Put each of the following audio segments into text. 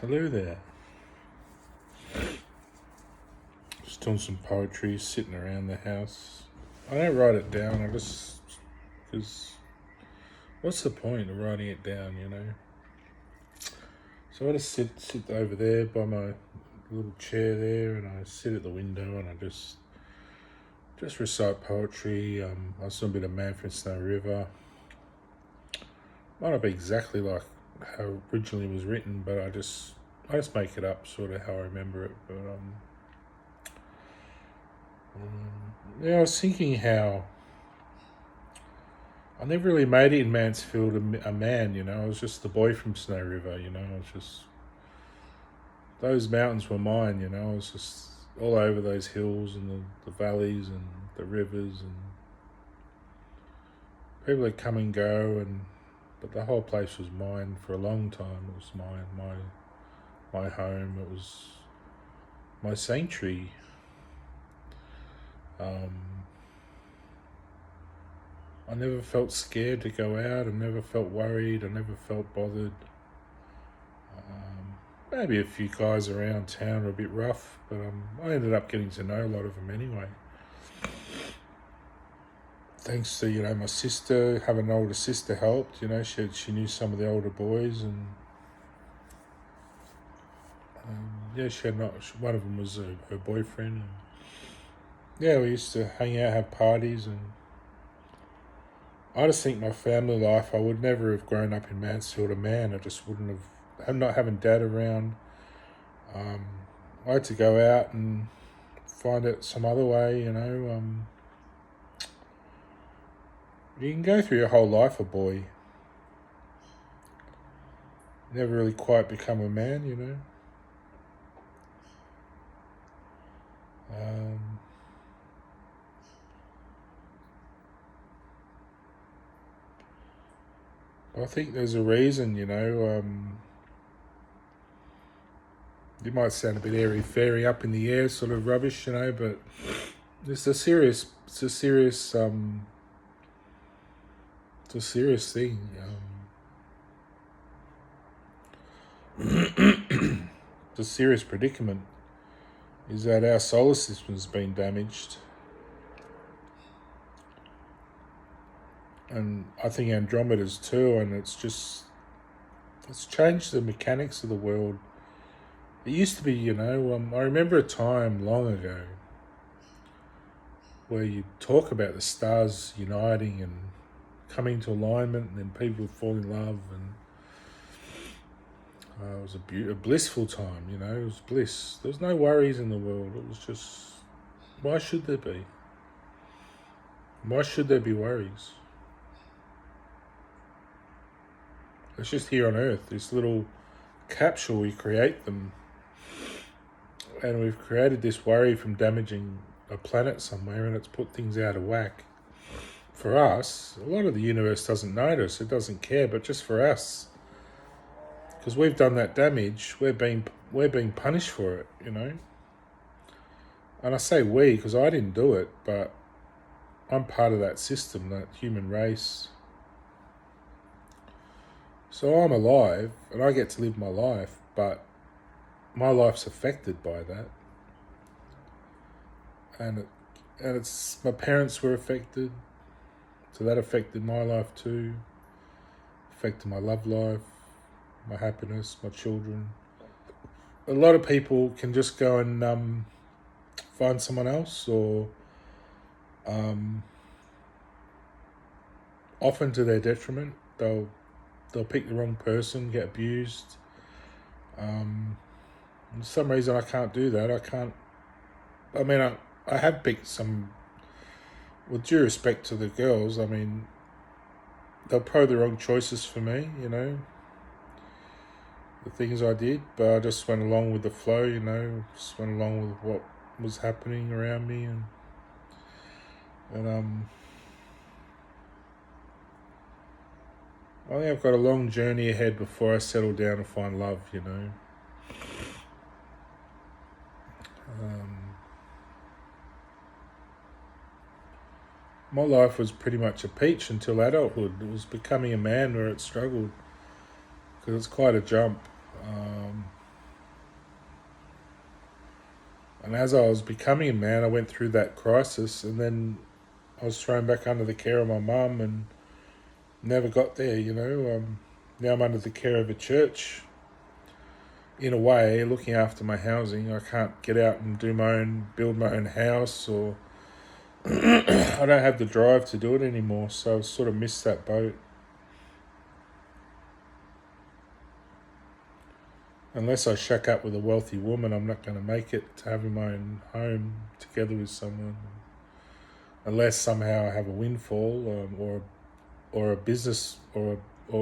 Hello there. Just doing some poetry, sitting around the house. I don't write it down. Because what's the point of writing it down? So I just sit over there by my little chair there, and I sit at the window, and I just recite poetry. I saw a bit of Man from Snow River. Might not be exactly like how originally it was written, but I just make it up, sort of how I remember it. But I was thinking how I never really made it in Mansfield a man. I was just the boy from Snow River. I was just those mountains were mine. I was just all over those hills and the valleys and the rivers, and people would come and go, but the whole place was mine for a long time. It was mine, my home. It was my sanctuary. I never felt scared to go out. I never felt worried. I never felt bothered. Maybe a few guys around town were a bit rough, but I ended up getting to know a lot of them anyway. Thanks to my sister, having an older sister helped. She knew some of the older boys, and she had one of them was her boyfriend. And, we used to hang out, have parties, and I just think my family life, I would never have grown up in Mansfield a man. I just wouldn't have. I'm not having dad around. I had to go out and find it some other way. You can go through your whole life a boy. Never really quite become a man. I think there's a reason. It might sound a bit airy-fairy, up in the air sort of rubbish, but it's a serious thing. The serious predicament is that our solar system's been damaged, and I think Andromeda's too, and it's changed the mechanics of the world. It used to be, I remember a time long ago where you talk about the stars uniting and coming to alignment, and then people would fall in love, and it was a blissful time. It was bliss. There was no worries in the world. It was just, why should there be? Why should there be worries? It's just here on Earth, this little capsule, we create them. And we've created this worry from damaging a planet somewhere, and it's put things out of whack. For us, a lot of the universe doesn't notice, it doesn't care, but just for us, because we've done that damage, we're being punished for it, And I say we because I didn't do it, but I'm part of that system, that human race. So I'm alive, and I get to live my life, but my life's affected by that, and it's my parents were affected, so that affected my life too. Affected my love life, my happiness, my children. A lot of people can just go and find someone else, or often to their detriment, they'll pick the wrong person, get abused. For some reason, I can't do that. I have picked some, with due respect to the girls, they're probably the wrong choices for me, the things I did, but I just went along with the flow, just went along with what was happening around me, and I think I've got a long journey ahead before I settle down and find love, My life was pretty much a peach until adulthood. It was becoming a man where it struggled, because it's quite a jump. And as I was becoming a man, I went through that crisis, and then I was thrown back under the care of my mum and never got there, Now I'm under the care of a church, in a way, looking after my housing. I can't get out and build my own house, or I don't have the drive to do it anymore, so I've sort of missed that boat. Unless I shack up with a wealthy woman, I'm not going to make it to having my own home together with someone. Unless somehow I have a windfall, or a business, or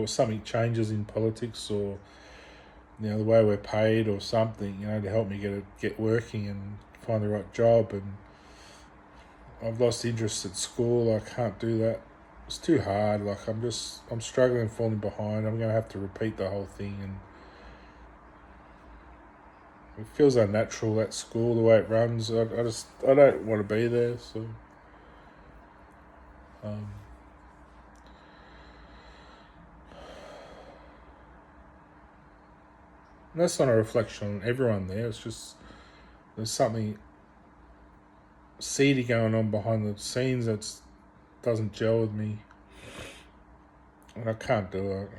something changes in politics, or the way we're paid or something, to help me get working and find the right job. And I've lost interest at school. I can't do that. It's too hard. Like I'm struggling, falling behind. I'm going to have to repeat the whole thing, and it feels unnatural at school, the way it runs. I don't want to be there. So that's not a reflection on everyone there. It's just there's something seedy going on behind the scenes that doesn't gel with me, and I can't do it.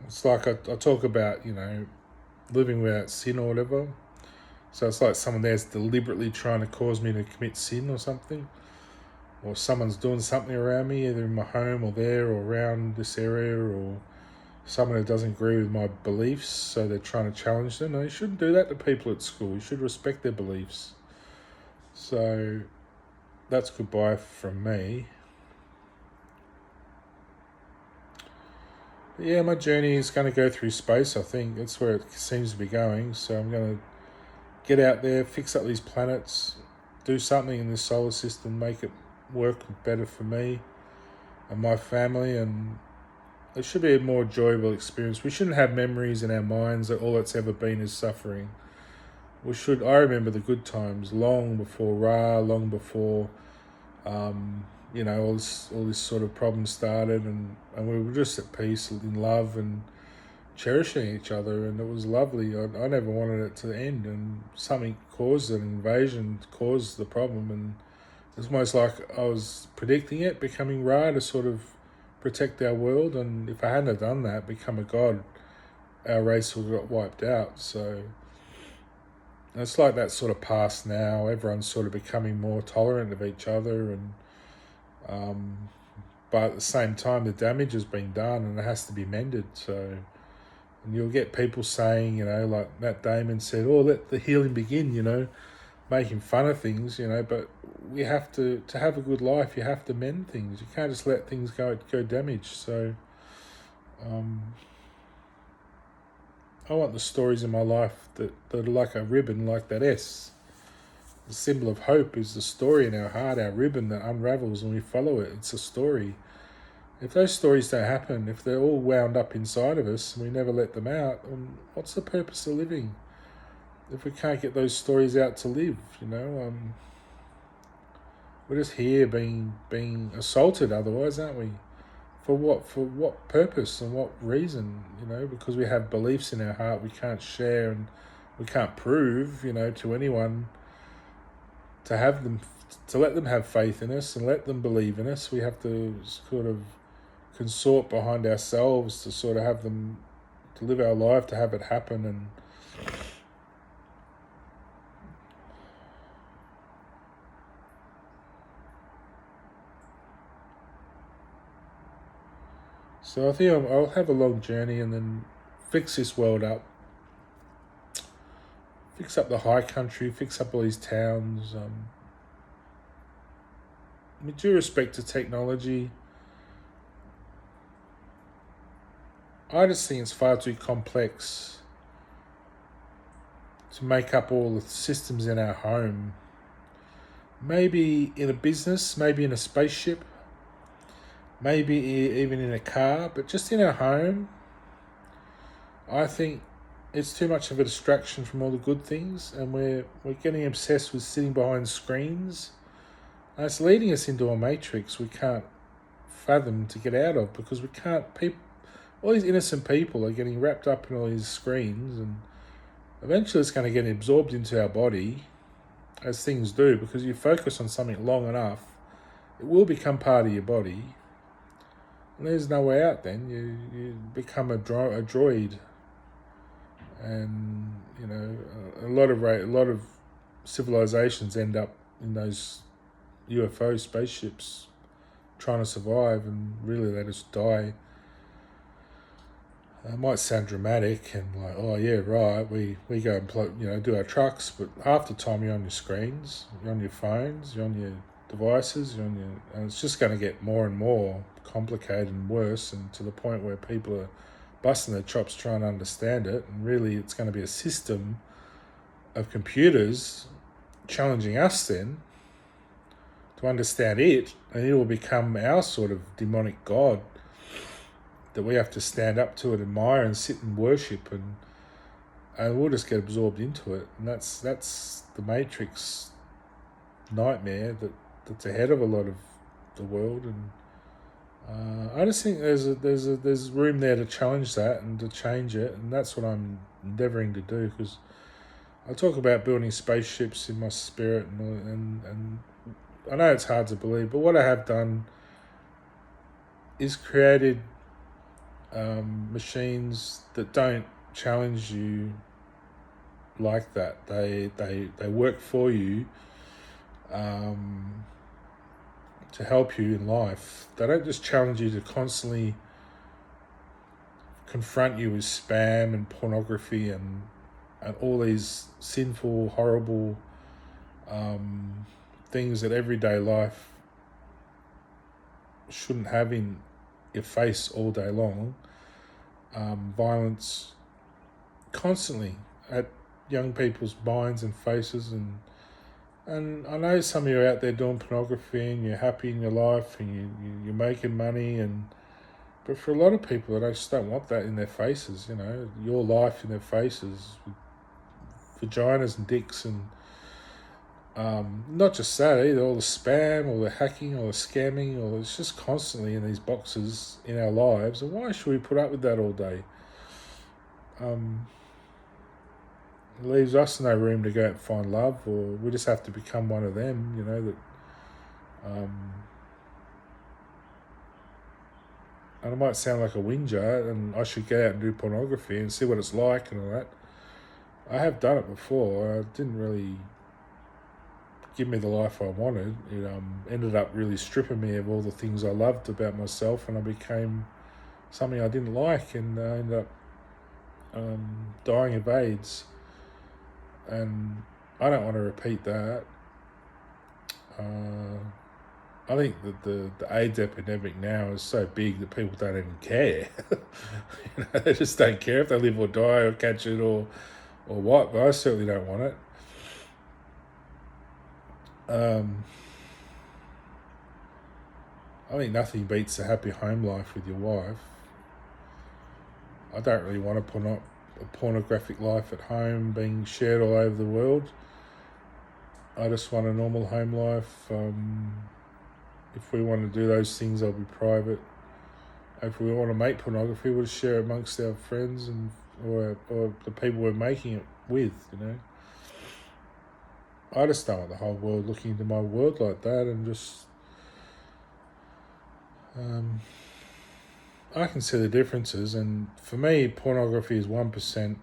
It's like I talk about, living without sin or whatever. So it's like someone there's deliberately trying to cause me to commit sin or something, or someone's doing something around me, either in my home or there or around this area, or someone who doesn't agree with my beliefs, so they're trying to challenge them. No, you shouldn't do that to people at school. You should respect their beliefs. So that's goodbye from me. But yeah, my journey is going to go through space, I think. That's where it seems to be going. So I'm going to get out there, fix up these planets, do something in this solar system, make it work better for me and my family, and it should be a more enjoyable experience. We shouldn't have memories in our minds that all that's ever been is suffering. I remember the good times long before Ra, long before, all this sort of problem started, and we were just at peace, in love, and cherishing each other, and it was lovely. I never wanted it to end, and something caused an invasion, caused the problem, and it's almost like I was predicting it, becoming Ra to sort of protect our world, and if I hadn't have done that, become a god, our race would have got wiped out. So it's like that sort of past now. Everyone's sort of becoming more tolerant of each other, and but at the same time, the damage has been done, and it has to be mended. So, and you'll get people saying, like Matt Damon said, "Oh, let the healing begin," making fun of things, but we have to have a good life, you have to mend things. You can't just let things go damaged. So I want the stories in my life that are like a ribbon, like that S. The symbol of hope is the story in our heart, our ribbon that unravels and we follow it. It's a story. If those stories don't happen, if they're all wound up inside of us and we never let them out, what's the purpose of living? If we can't get those stories out to live, we're just here being assaulted otherwise, aren't we? For what purpose and what reason? Because we have beliefs in our heart we can't share, and we can't prove, to anyone, to let them have faith in us and let them believe in us. We have to sort of consort behind ourselves to sort of have them, to live our life, to have it happen. And so I think I'll have a long journey and then fix this world up, fix up the high country, fix up all these towns. With due respect to technology, I just think it's far too complex to make up all the systems in our home. Maybe in a business, maybe in a spaceship, maybe even in a car, but just in our home, I think it's too much of a distraction from all the good things, and we're getting obsessed with sitting behind screens. And it's leading us into a matrix we can't fathom to get out of, because all these innocent people are getting wrapped up in all these screens, and eventually it's going to get absorbed into our body, as things do, because you focus on something long enough, it will become part of your body. And there's no way out then. You become a droid. And, a lot of civilizations end up in those UFO spaceships trying to survive, and really they just die. It might sound dramatic and like, oh yeah, right, we go and do our trucks, but half the time you're on your screens, you're on your phones, you're on your devices, and it's just going to get more and more complicated and worse, and to the point where people are busting their chops trying to understand it, and really it's going to be a system of computers challenging us then to understand it, and it will become our sort of demonic god that we have to stand up to and admire and sit and worship, and we'll just get absorbed into it. And that's the Matrix nightmare that's ahead of a lot of the world. And I just think there's room there to challenge that and to change it, and that's what I'm endeavouring to do, because I talk about building spaceships in my spirit, and I know it's hard to believe, but what I have done is created machines that don't challenge you like that. They work for you to help you in life. They don't just challenge you to constantly confront you with spam and pornography and all these sinful, horrible things that everyday life shouldn't have in your face all day long. Violence constantly at young people's minds and faces, and I know some of you are out there doing pornography and you're happy in your life and you're making money, but for a lot of people they just don't want that in their faces, your life in their faces, with vaginas and dicks, and not just that either, all the spam, all the hacking, all the scamming, or it's just constantly in these boxes in our lives. And why should we put up with that all day? It leaves us no room to go out and find love, or we just have to become one of them, and it might sound like a whinger, and I should go out and do pornography and see what it's like and all that. I have done it before. It didn't really give me the life I wanted. It ended up really stripping me of all the things I loved about myself, and I became something I didn't like, and I ended up dying of AIDS. And I don't want to repeat that. I think that the AIDS epidemic now is so big that people don't even care. They just don't care if they live or die or catch it or what. But I certainly don't want it. I think nothing beats a happy home life with your wife. I don't really want a pornographic life at home being shared all over the world. I just want a normal home life. If we want to do those things, they'll be private. If we want to make pornography, we'll share it amongst our friends or the people we're making it with, I just don't want the whole world looking into my world like that, and just I can see the differences, and for me, pornography is 1%.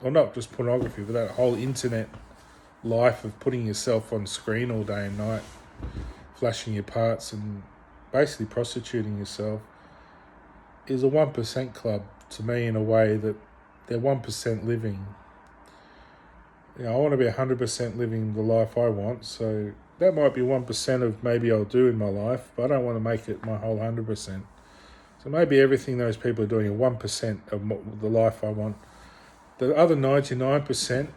Well, not just pornography, but that whole internet life of putting yourself on screen all day and night, flashing your parts and basically prostituting yourself, is a 1% club to me, in a way that they're 1% living. I want to be 100% living the life I want, so that might be 1% of maybe I'll do in my life, but I don't want to make it my whole 100%. So maybe everything those people are doing is 1% of the life I want. The other 99%,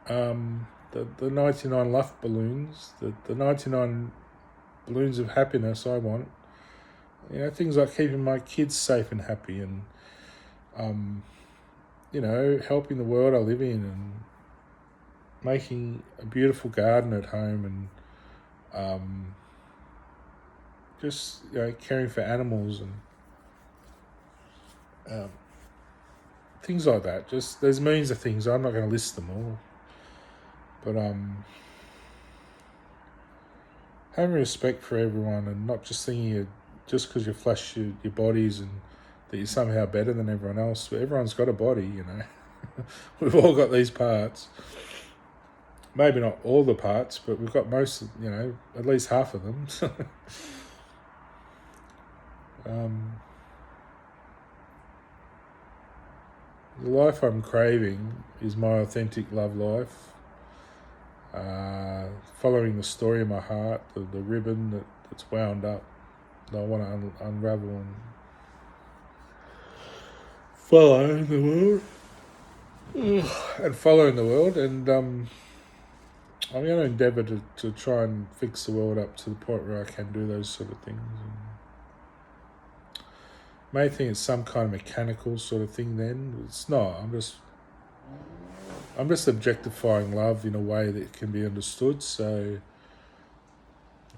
the 99 love balloons, the 99 balloons of happiness I want, things like keeping my kids safe and happy, and helping the world I live in, and making a beautiful garden at home, and just caring for animals, and things like that. Just there's millions of things. I'm not going to list them all, but having respect for everyone and not just thinking just because you flash your bodies and that you're somehow better than everyone else. But everyone's got a body, you know. We've all got these parts. Maybe not all the parts, but we've got most, you know, at least half of them. The life I'm craving is my authentic love life. Following the story of my heart, the ribbon that's wound up, that I want to unravel and follow in the world. And follow in the world. And I'm going to endeavour to try and fix the world up to the point where I can do those sort of things. May think it's some kind of mechanical sort of thing then. It's not. I'm just objectifying love in a way that can be understood. So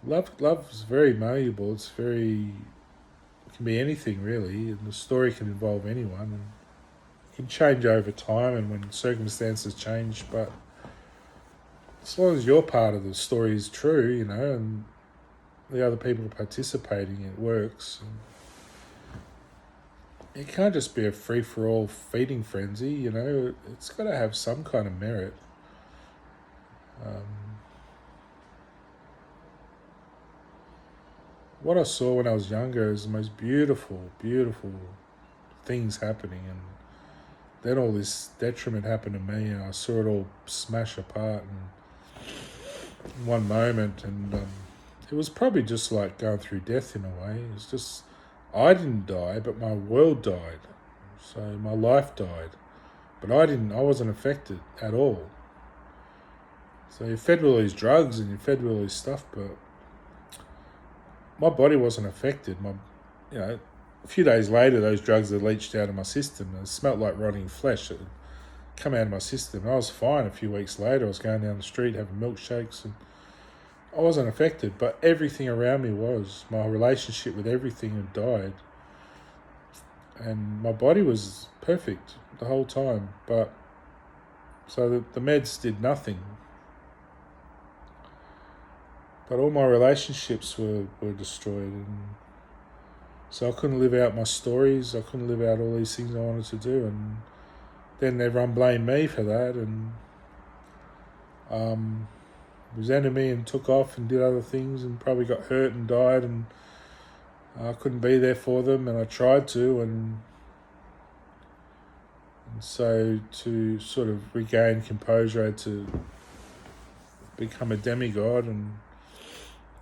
love is very malleable. It can be anything really, and the story can involve anyone, and it can change over time and when circumstances change. But as long as your part of the story is true, you know, and the other people participating, it works. And it can't just be a free-for-all feeding frenzy, you know. It's got to have some kind of merit. What I saw when I was younger is the most beautiful, beautiful things happening, and then all this detriment happened to me, and I saw it all smash apart in one moment, and it was probably just like going through death in a way. It was just, I didn't die, but my world died. So my life died. But I wasn't affected at all. So you're fed with all these drugs and you're fed with all this stuff, but my body wasn't affected. A few days later, those drugs had leached out of my system. It smelled like rotting flesh. It had come out of my system. I was fine a few weeks later. I was going down the street having milkshakes, and I wasn't affected, but everything around me was. My relationship with everything had died. And my body was perfect the whole time. But so the meds did nothing. But all my relationships were destroyed. And so I couldn't live out my stories. I couldn't live out all these things I wanted to do. And then everyone blamed me for that. And resented me and took off and did other things and probably got hurt and died, and I couldn't be there for them, and I tried to, and so to sort of regain composure I had to become a demigod and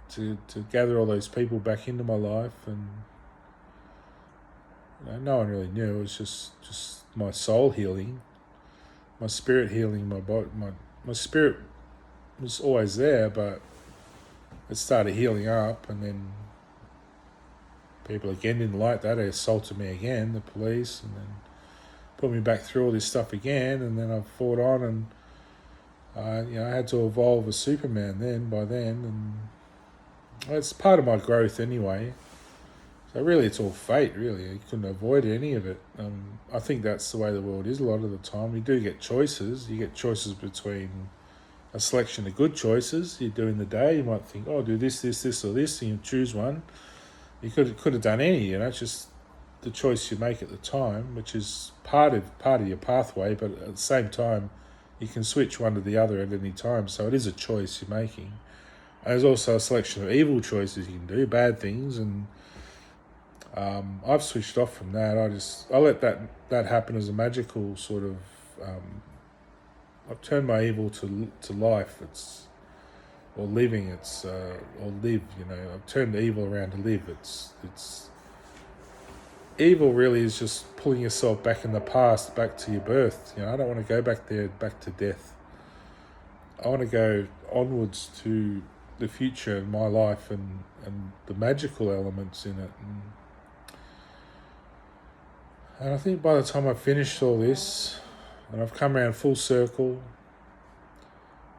to gather all those people back into my life, and no one really knew. It was just my soul healing, my spirit healing, my body, my spirit was always there, but it started healing up, and then people again didn't like that. They assaulted me again, the police, and then put me back through all this stuff again, and then I fought on, and I had to evolve as Superman by then, and it's part of my growth anyway. So really it's all fate, really. You couldn't avoid any of it. I think that's the way the world is a lot of the time. You do get choices. You get choices between a selection of good choices you do in the day. You might think, oh, do this, or this, and you choose one. You could have done any, it's just the choice you make at the time, which is part of your pathway, but at the same time, you can switch one to the other at any time. So it is a choice you're making. And there's also a selection of evil choices you can do, bad things, and I've switched off from that. I let that happen as a magical sort of. I've turned my evil to life. Or living. Or live. I've turned the evil around to live. It's evil. Really is just pulling yourself back in the past, back to your birth. I don't want to go back there, back to death. I want to go onwards to the future in my life and the magical elements in it. And I think by the time I've finished all this, and I've come around full circle,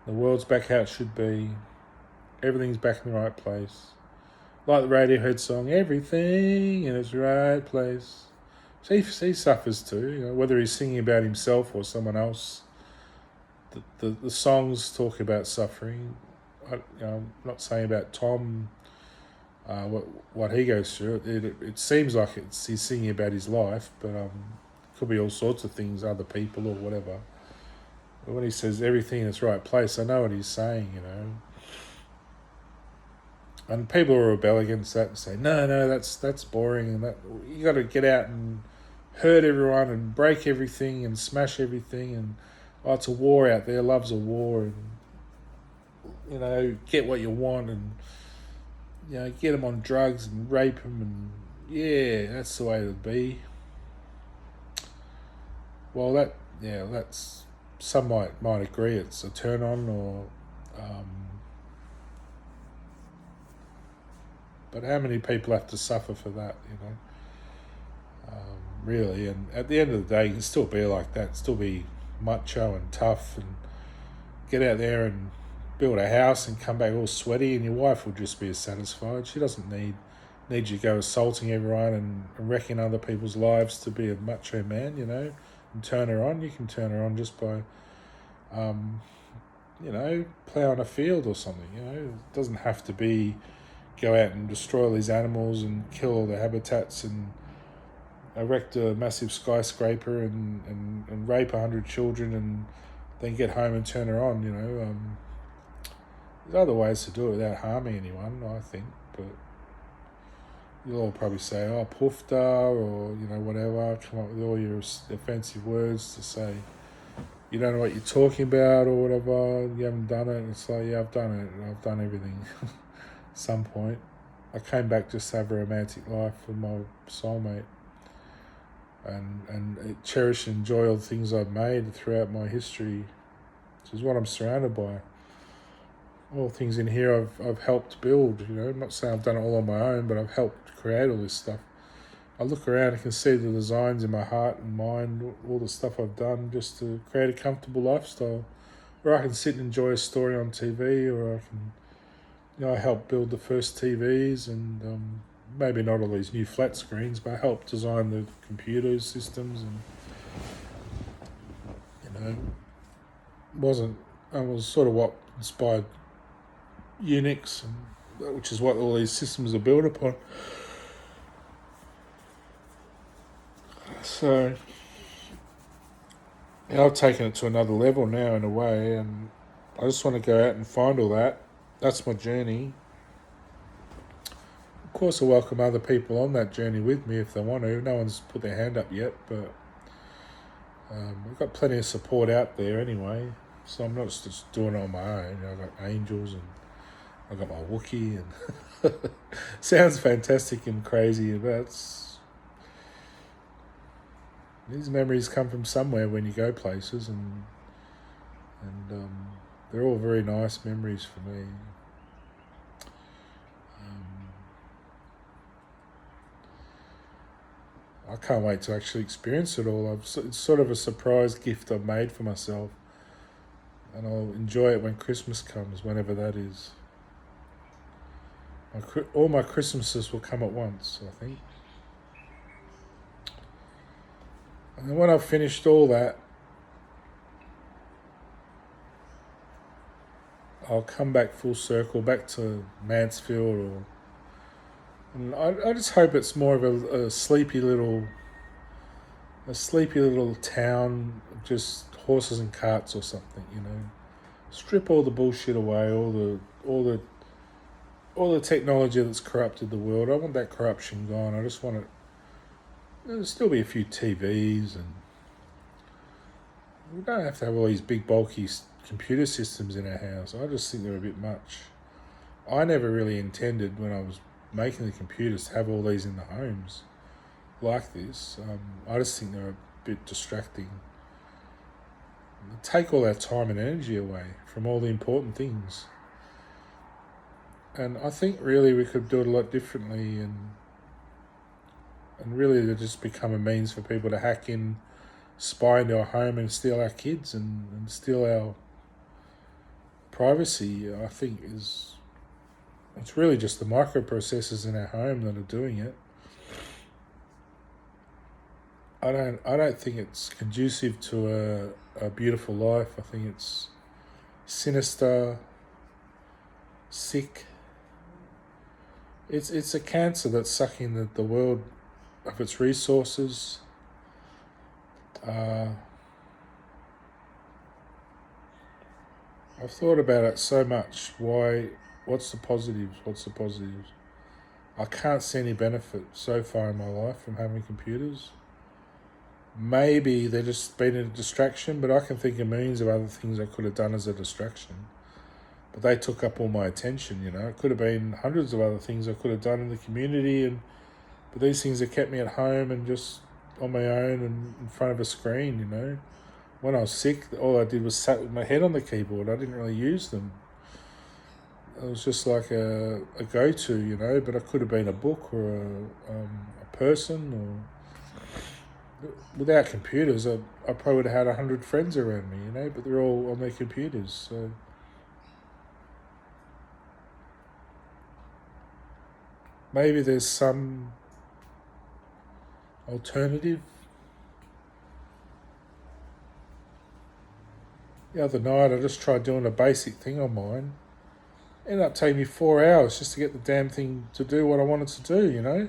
the world's back how it should be, everything's back in the right place. Like the Radiohead song, everything in its right place. So he suffers too, you know, whether he's singing about himself or someone else. The songs talk about suffering. I'm not saying about Tom, what he goes through. It seems like he's singing about his life, but it could be all sorts of things, other people or whatever. But when he says everything in its right place, I know what he's saying, you know. And people will rebel against that and say, no, that's boring, and that you got to get out and hurt everyone and break everything and smash everything, and it's a war out there. Love's a war, and you know, get what you want, and you know, get them on drugs and rape them, and yeah, that's the way to be. Well, that's some might agree it's a turn on, or but how many people have to suffer for that, you know? Really, and at the end of the day, you can still be like that, still be macho and tough, and get out there and build a house and come back all sweaty, and your wife will just be as satisfied. She doesn't need you to go assaulting everyone and wrecking other people's lives to be a macho man, you know, and turn her on. You can turn her on just by, you know, ploughing a field or something, you know. It doesn't have to be go out and destroy all these animals and kill all the habitats and erect a massive skyscraper and rape 100 children and then get home and turn her on, you know. There's other ways to do it without harming anyone, I think, but you'll all probably say, oh, poofda, or, you know, whatever, come up with all your offensive words to say you don't know what you're talking about or whatever, you haven't done it, and it's like, yeah, I've done it, I've done everything. At some point, I came back just to have a romantic life with my soulmate, and cherish and enjoy all the things I've made throughout my history, which is what I'm surrounded by. All the things in here I've helped build, you know. I'm not saying I've done it all on my own, but I've helped create all this stuff. I look around and can see the designs in my heart and mind, all the stuff I've done just to create a comfortable lifestyle, where I can sit and enjoy a story on TV, or I can, you know, I helped build the first TVs, and maybe not all these new flat screens, but I helped design the computer systems, and you know, I was sort of what inspired Unix, which is what all these systems are built upon. So I've taken it to another level now in a way, and I just want to go out and find all that. That's my journey. Of course, I welcome other people on that journey with me if they want to. No one's put their hand up yet, but I've got plenty of support out there anyway, so I'm not just doing it on my own. You know, I've got angels, and I've got my Wookiee, and sounds fantastic and crazy, but these memories come from somewhere when you go places, and they're all very nice memories for me. I can't wait to actually experience it all. It's sort of a surprise gift I've made for myself, and I'll enjoy it when Christmas comes, whenever that is. All my Christmases will come at once, I think. And then when I've finished all that, I'll come back full circle, back to Mansfield, and I just hope it's more of a sleepy little town, just horses and carts or something, you know. Strip all the bullshit away, all the technology that's corrupted the world. I want that corruption gone. I just want it. There'll still be a few TVs, and we don't have to have all these big bulky computer systems in our house. I just think they're a bit much. I never really intended, when I was making the computers, to have all these in the homes like this. I just think they're a bit distracting. They take all our time and energy away from all the important things. And I think really we could do it a lot differently, and really to just become a means for people to hack in, spy into our home and steal our kids and steal our privacy. I think it's really just the microprocessors in our home that are doing it. I don't think it's conducive to a beautiful life. I think it's sinister, sick. It's a cancer that's sucking the world of its resources. Uh, I've thought about it so much. Why? What's the positives? What's the positives? I can't see any benefit so far in my life from having computers. Maybe they're just been a distraction, but I can think of millions of other things I could have done as a distraction. But they took up all my attention, you know. It could have been hundreds of other things I could have done in the community, but these things have kept me at home and just on my own and in front of a screen, you know. When I was sick, all I did was sat with my head on the keyboard. I didn't really use them. It was just like a go-to, you know, but it could have been a book or a person. Or without computers, I probably would have had 100 friends around me, you know, but they're all on their computers. So maybe there's some alternative. The other night, I just tried doing a basic thing on mine. Ended up taking me 4 hours just to get the damn thing to do what I wanted to do, you know.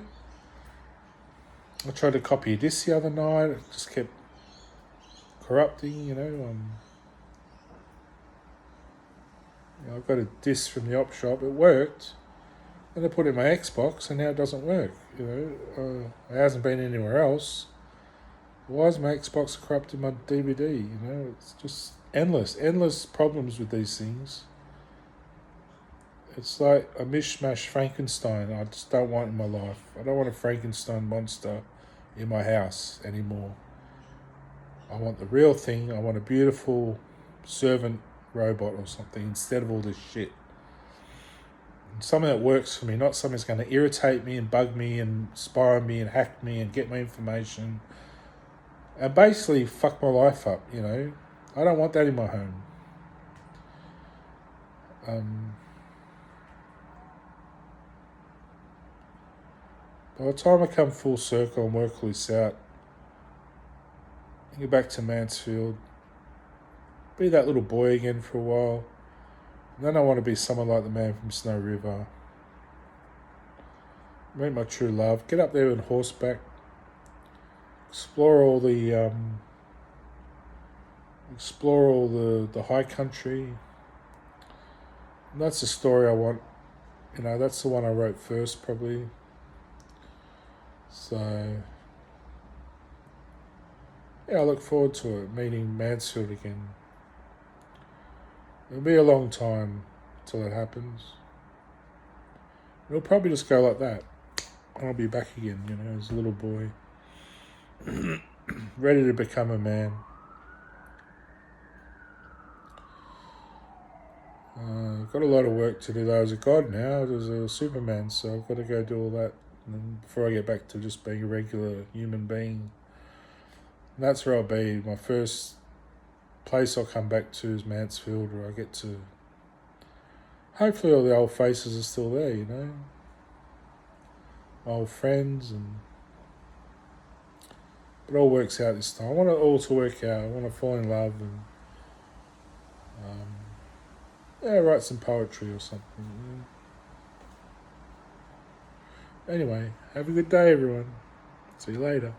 I tried to copy a disc the other night. It just kept corrupting, you know. I got a disc from the op shop. It worked. Then I put it in my Xbox, and now it doesn't work. You know, it hasn't been anywhere else. Why is my Xbox corrupting my DVD? You know, it's just endless problems with these things. It's like a mishmash Frankenstein. I just don't want in my life. I don't want a Frankenstein monster in my house anymore. I want the real thing. I want a beautiful servant robot or something instead of all this shit. Something that works for me, not something that's going to irritate me and bug me and spy on me and hack me and get my information and basically fuck my life up, you know. I don't want that in my home. By the time I come full circle and work all this out, get back to Mansfield, be that little boy again for a while. And then I want to be someone like the man from Snow River. Meet my true love. Get up there on horseback. Explore all the high country. And that's the story I want. You know, that's the one I wrote first, probably. So, yeah, I look forward to it, meeting Mansfield again. It'll be a long time till it happens. It'll probably just go like that. And I'll be back again, you know, as a little boy. Ready to become a man. Got a lot of work to do though as a god now. As a Superman, so I've got to go do all that before I get back to just being a regular human being. And that's where I'll be. My first place I'll come back to is Mansfield, where I get to... Hopefully all the old faces are still there, you know. My old friends, and it all works out this time. I want it all to work out. I want to fall in love and write some poetry or something. Yeah. Anyway, have a good day, everyone. See you later.